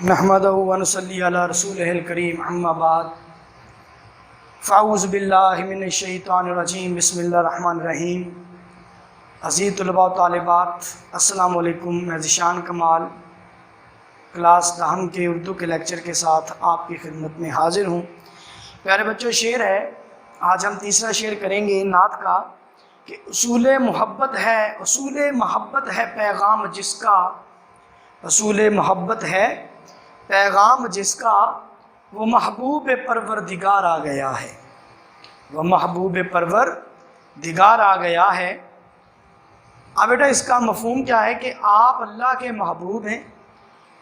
نحمدہ و نصلی علی رسولہ الکریم اما بعد فاعوذ باللہ من الشیطان الرجیم بسم اللہ الرحمن الرحیم۔ عزیز طلباء و طالبات، السلام علیکم۔ میں ذیشان کمال کلاس دہم کے اردو کے لیکچر کے ساتھ آپ کی خدمت میں حاضر ہوں۔ پیارے بچوں، شعر ہے، آج ہم تیسرا شعر کریں گے نعت کا کہ اصول محبت ہے پیغام جس کا، اصول محبت ہے پیغام جس کا، وہ محبوب پروردگار آ گیا ہے، وہ محبوب پروردگار آ گیا ہے۔ اب بیٹا اس کا مفہوم کیا ہے کہ آپ اللہ کے محبوب ہیں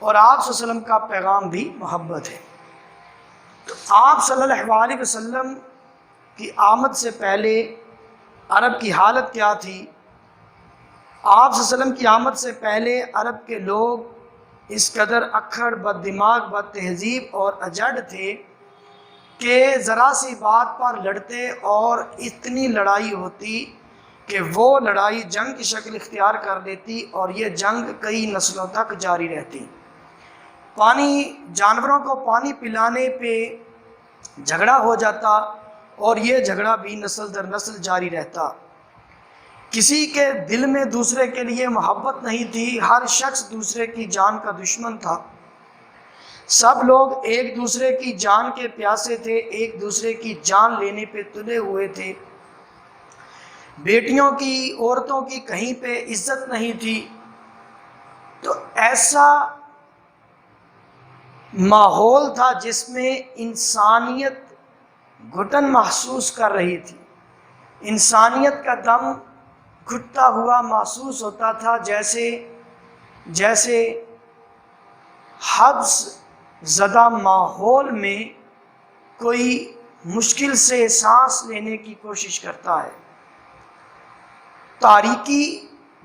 اور آپ صلی اللہ علیہ وسلم کا پیغام بھی محبت ہے۔ تو آپ صلی اللہ علیہ وسلم کی آمد سے پہلے عرب کی حالت کیا تھی؟ آپ صلی اللہ علیہ وسلم کی آمد سے پہلے عرب کے لوگ اس قدر اکھڑ، بد دماغ، بد تہذیب اور اجڑ تھے کہ ذرا سی بات پر لڑتے اور اتنی لڑائی ہوتی کہ وہ لڑائی جنگ کی شکل اختیار کر لیتی اور یہ جنگ کئی نسلوں تک جاری رہتی۔ جانوروں کو پانی پلانے پہ جھگڑا ہو جاتا اور یہ جھگڑا بھی نسل در نسل جاری رہتا۔ کسی کے دل میں دوسرے کے لیے محبت نہیں تھی، ہر شخص دوسرے کی جان کا دشمن تھا۔ سب لوگ ایک دوسرے کی جان کے پیاسے تھے، ایک دوسرے کی جان لینے پہ تلے ہوئے تھے۔ بیٹیوں کی، عورتوں کی کہیں پہ عزت نہیں تھی۔ تو ایسا ماحول تھا جس میں انسانیت گھٹن محسوس کر رہی تھی، انسانیت کا دم گھٹتا ہوا محسوس ہوتا تھا، جیسے حبس زدہ ماحول میں کوئی مشکل سے سانس لینے کی کوشش کرتا ہے۔ تاریکی،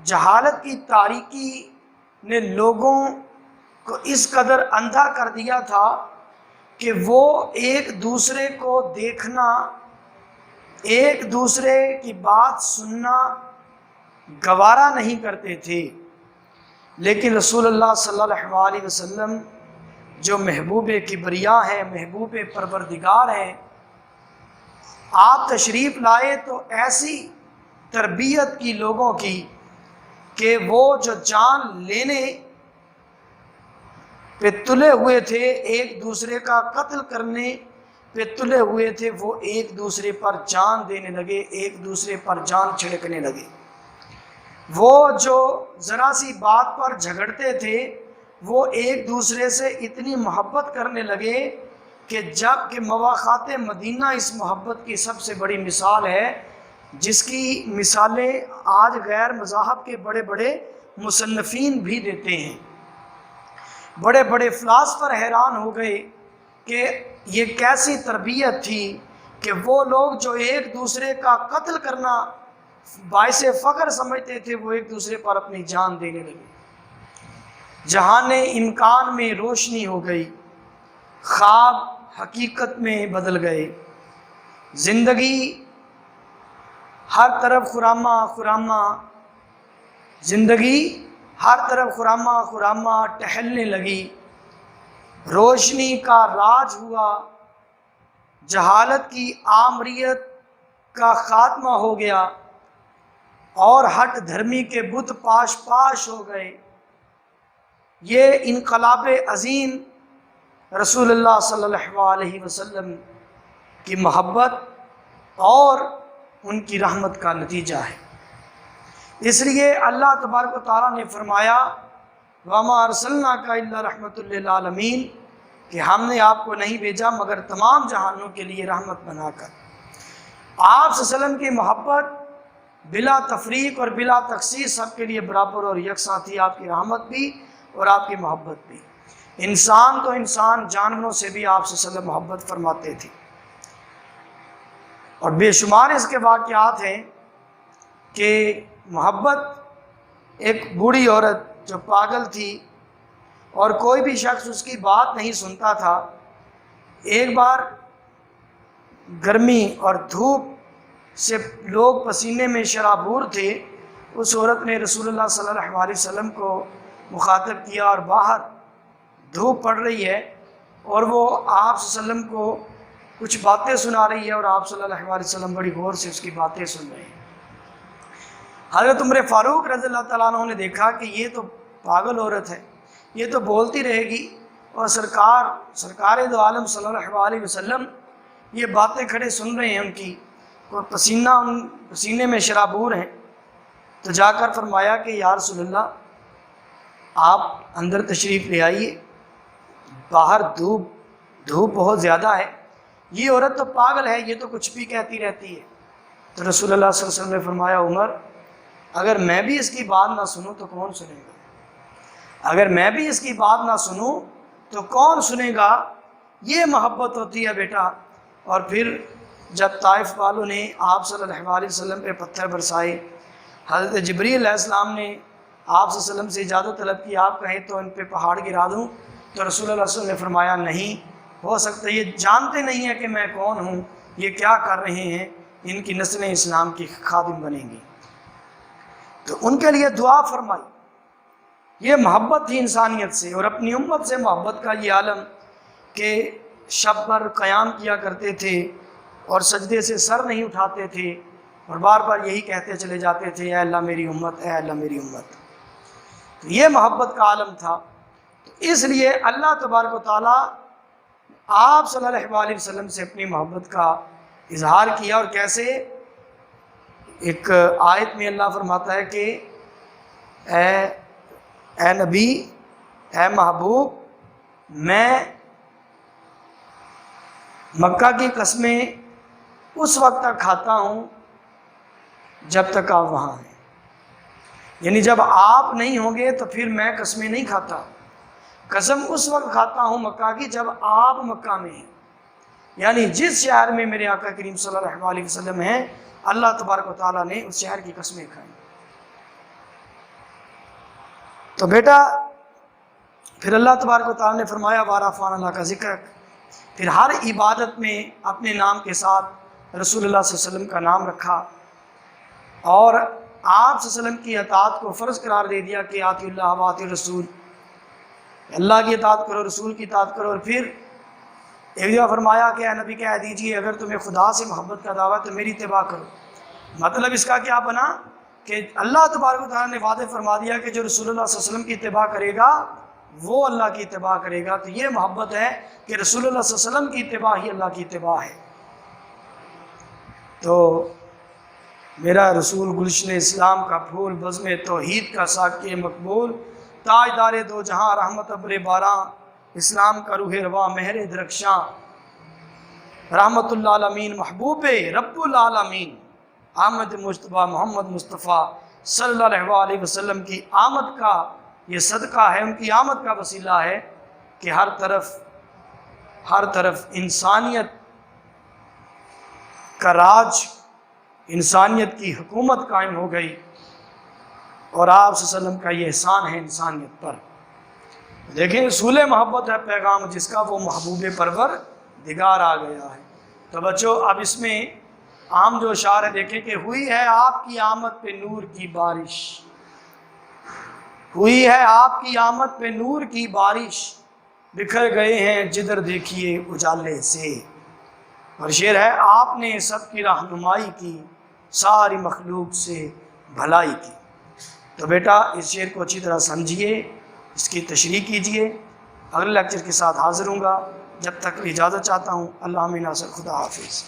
جہالت کی تاریکی نے لوگوں کو اس قدر اندھا کر دیا تھا کہ وہ ایک دوسرے کو دیکھنا، ایک دوسرے کی بات سننا گوارا نہیں کرتے تھے۔ لیکن رسول اللہ صلی اللہ علیہ وسلم جو محبوب کبریا ہیں، محبوب پروردگار ہیں، آپ تشریف لائے تو ایسی تربیت کی لوگوں کی کہ وہ جو جان لینے پہ تلے ہوئے تھے، ایک دوسرے کا قتل کرنے پہ تلے ہوئے تھے، وہ ایک دوسرے پر جان دینے لگے، ایک دوسرے پر جان چھڑکنے لگے۔ وہ جو ذرا سی بات پر جھگڑتے تھے، وہ ایک دوسرے سے اتنی محبت کرنے لگے کہ جب کہ مواخات مدینہ اس محبت کی سب سے بڑی مثال ہے، جس کی مثالیں آج غیر مذاہب کے بڑے بڑے مصنفین بھی دیتے ہیں۔ بڑے بڑے فلاسفر حیران ہو گئے کہ یہ کیسی تربیت تھی کہ وہ لوگ جو ایک دوسرے کا قتل کرنا باعث فخر سمجھتے تھے، وہ ایک دوسرے پر اپنی جان دینے لگے۔ جہان امکان میں روشنی ہو گئی، خواب حقیقت میں بدل گئے، زندگی ہر طرف خرامہ، زندگی ہر طرف خرامہ ٹہلنے لگی، روشنی کا راج ہوا، جہالت کی آمریت کا خاتمہ ہو گیا اور ہٹ دھرمی کے بت پاش ہو گئے۔ یہ انقلاب عظیم رسول اللہ صلی اللہ علیہ وسلم کی محبت اور ان کی رحمت کا نتیجہ ہے۔ اس لیے اللہ تبارک و تعالیٰ نے فرمایا وَمَا أَرْسَلْنَاكَ إِلَّا رَحْمَةً لِّلْعَالَمِينَ کہ ہم نے آپ کو نہیں بھیجا مگر تمام جہانوں کے لیے رحمت بنا کر۔ آپ صلی اللہ علیہ وسلم کی محبت بلا تفریق اور بلا تخصیص سب کے لیے برابر اور یکساں تھی، آپ کی رحمت بھی اور آپ کی محبت بھی۔ انسان تو انسان، جانوروں سے بھی آپ صلی اللہ علیہ وسلم محبت فرماتے تھے۔ اور بے شمار اس کے واقعات ہیں کہ محبت، ایک بوڑھی عورت جو پاگل تھی اور کوئی بھی شخص اس کی بات نہیں سنتا تھا، ایک بار گرمی اور دھوپ سے لوگ پسینے میں شرابور تھے، اس عورت نے رسول اللہ صلی اللہ علیہ وسلم کو مخاطب کیا اور باہر دھوپ پڑ رہی ہے اور وہ آپ صلی اللہ علیہ وسلم کو کچھ باتیں سنا رہی ہے اور آپ صلی اللہ علیہ وسلم بڑی غور سے اس کی باتیں سن رہے ہیں۔ حضرت عمر فاروق رضی اللہ تعالیٰ عنہ نے دیکھا کہ یہ تو پاگل عورت ہے، یہ تو بولتی رہے گی، اور سرکار دو عالم صلی اللہ علیہ وسلم یہ باتیں کھڑے سن رہے ہیں ان کی، اور پسینے میں شرابور ہیں۔ تو جا کر فرمایا کہ یا رسول اللہ آپ اندر تشریف لے آئیے، باہر دھوپ بہت زیادہ ہے، یہ عورت تو پاگل ہے، یہ تو کچھ بھی کہتی رہتی ہے۔ تو رسول اللہ صلی اللہ علیہ وسلم نے فرمایا عمر اگر میں بھی اس کی بات نہ سنوں تو کون سنے گا؟ اگر میں بھی اس کی بات نہ سنوں تو کون سنے گا؟ یہ محبت ہوتی ہے بیٹا۔ اور پھر جب طائف والوں نے آپ صلی اللہ علیہ وسلم پہ پتھر برسائے، حضرت جبریل علیہ السلام نے آپ صلی اللہ علیہ وسلم سے اجازت طلب کی آپ کہیں تو ان پہ پہاڑ گرا دوں، تو رسول اللہ صلی اللہ علیہ وسلم نے فرمایا نہیں ہو سکتا، یہ جانتے نہیں ہیں کہ میں کون ہوں، یہ کیا کر رہے ہیں، ان کی نسلیں اسلام کی خادم بنیں گی۔ تو ان کے لیے دعا فرمائی۔ یہ محبت تھی انسانیت سے، اور اپنی امت سے محبت کا یہ عالم کہ شب پر قیام کیا کرتے تھے اور سجدے سے سر نہیں اٹھاتے تھے، اور بار بار یہی کہتے چلے جاتے تھے اے اللہ میری امت، اے اللہ میری امت۔ تو یہ محبت کا عالم تھا۔ تو اس لیے اللہ تبارک و تعالیٰ آپ صلی اللہ علیہ وسلم سے اپنی محبت کا اظہار کیا، اور کیسے؟ ایک آیت میں اللہ فرماتا ہے کہ اے نبی، اے محبوب، میں مکہ کی قسمیں اس وقت تک کھاتا ہوں جب تک آپ وہاں ہیں، یعنی جب آپ نہیں ہوں گے تو پھر میں قسمیں نہیں کھاتا۔ قسم اس وقت کھاتا ہوں مکہ کی جب آپ مکہ میں ہیں، یعنی جس شہر میں میرے آقا کریم صلی اللہ علیہ وسلم ہیں، اللہ تبارک و تعالیٰ نے اس شہر کی قسمیں کھائیں۔ تو بیٹا پھر اللہ تبارک و تعالیٰ نے فرمایا وَعَرَفَانَ اللہ کا ذکر، پھر ہر عبادت میں اپنے نام کے ساتھ رسول اللہ صلی اللہ علیہ وسلم کا نام رکھا، اور آپ صلی اللہ علیہ وسلم کی اطاعت کو فرض قرار دے دیا کہ آتی اللہ و آتی رسول، اللہ کی اطاعت کرو، رسول کی اطاعت کرو۔ اور پھر ایک جگہ فرمایا کہ اے نبی کہہ دیجئے اگر تمہیں خدا سے محبت کا دعویٰ تو میری اتباع کرو۔ مطلب اس کا کیا بنا کہ اللہ تبارک و تعالیٰ نے وعدہ فرما دیا کہ جو رسول اللہ صلی اللہ علیہ وسلم کی اتباع کرے گا وہ اللہ کی اتباع کرے گا۔ تو یہ محبت ہے کہ رسول اللہ صلی اللہ علیہ وسلم کی اتباع ہی اللہ کی اتباع ہے۔ تو میرا رسول گلشن اسلام کا پھول، بزم توحید کا ساقی مقبول، تاجدار دو جہاں، رحمت ابر باراں، اسلام کا روح رواں، مہر درخشاں، رحمت اللہ العالمین، محبوب رب العالمین، آمد مجتبیٰ محمد مصطفیٰ صلی اللہ علیہ وسلم کی آمد کا یہ صدقہ ہے، ان کی آمد کا وسیلہ ہے کہ ہر طرف انسانیت کا راج، انسانیت کی حکومت قائم ہو گئی، اور آپ صلی اللہ علیہ وسلم کا یہ احسان ہے انسانیت پر۔ دیکھیں اصول محبت ہے پیغام جس کا، وہ محبوب پرور دگار آ گیا ہے۔ تو بچوں اب اس میں عام جو اشعار ہے دیکھیں کہ ہوئی ہے آپ کی آمد پہ نور کی بارش، ہوئی ہے آپ کی آمد پہ نور کی بارش، بکھر گئے ہیں جدھر دیکھیے اجالے سے، اور شعر ہے آپ نے سب کی رہنمائی کی، ساری مخلوق سے بھلائی کی۔ تو بیٹا اس شعر کو اچھی طرح سمجھیے، اس کی تشریح کیجیے۔ اگلے لیکچر کے ساتھ حاضر ہوں گا، جب تک اجازت چاہتا ہوں۔ اللہ ناصر، خدا حافظ۔